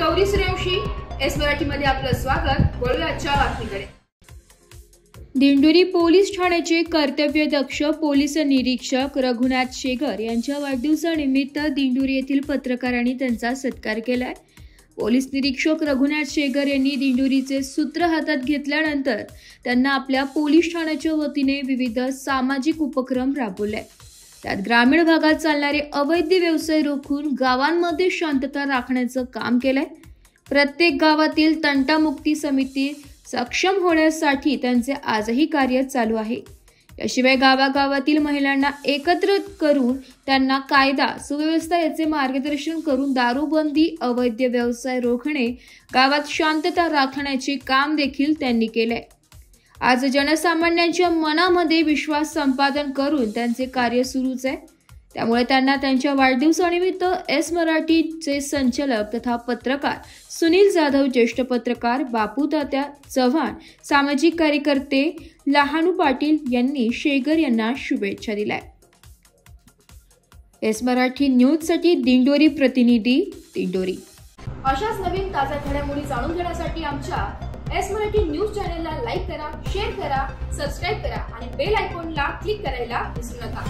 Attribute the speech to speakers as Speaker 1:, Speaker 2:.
Speaker 1: Gauri Suryavanshi, S Marathi मध्ये आपलं स्वागत। बोलूया आजच्या बातमीकडे।
Speaker 2: दिंडोरी पोलीस ठाण्याचे कर्तव्यदक्ष पोलीस निरीक्षक रघुनाथ शेगर यांच्या वाढदिवसानिमित्त दिंडोरी येथील पत्रकारांनी त्यांचा सत्कार केलाय। पोलीस निरीक्षक रघुनाथ शेगर यांनी दिंडोरीचे सूत्र हातात घेतल्यानंतर त्यांना आपल्या पोलीस ठाण्याच्या वतीने विविध सामाजिक उपक्रम राबवले। त्यात ग्रामीण भागात चालणारे अवैध व्यवसाय रोखून गावांमध्ये शांतता राखण्याचं काम केलंय। प्रत्येक गावातील तंटामुक्ती समिती सक्षम होण्यासाठी त्यांचे आजही कार्य चालू आहे। याशिवाय गावागावातील महिलांना एकत्र करून त्यांना कायदा सुव्यवस्था याचे मार्गदर्शन करून दारूबंदी, अवैध व्यवसाय रोखणे, गावात शांतता राखण्याचे काम देखील त्यांनी केले। आज जनसामान्यांच्या मनामध्ये विश्वास संपादन करून त्यांचे कार्य सुरूच आहे। त्यामुळे त्यांना त्यांच्या वाढदिवसानिमित्त एस मराठीचे संचालक तथा पत्रकार सुनील जाधव, ज्येष्ठ पत्रकार बापू तात्या चव्हाण, सामाजिक कार्यकर्ते लहानू पाटील यांनी शेगर यांना शुभेच्छा दिल्या। एस मराठी न्यूजसाठी दिंडोरी प्रतिनिधी दिंडोरी।
Speaker 1: अशाच नवीन ताज्या घडामोडी जाणून घेण्यासाठी आमच्या एस मराठी न्यूज चॅनलला लाईक करा, शेअर करा, सबस्क्राइब करा आणि बेल आयकॉनला क्लिक करायला विसरू नका।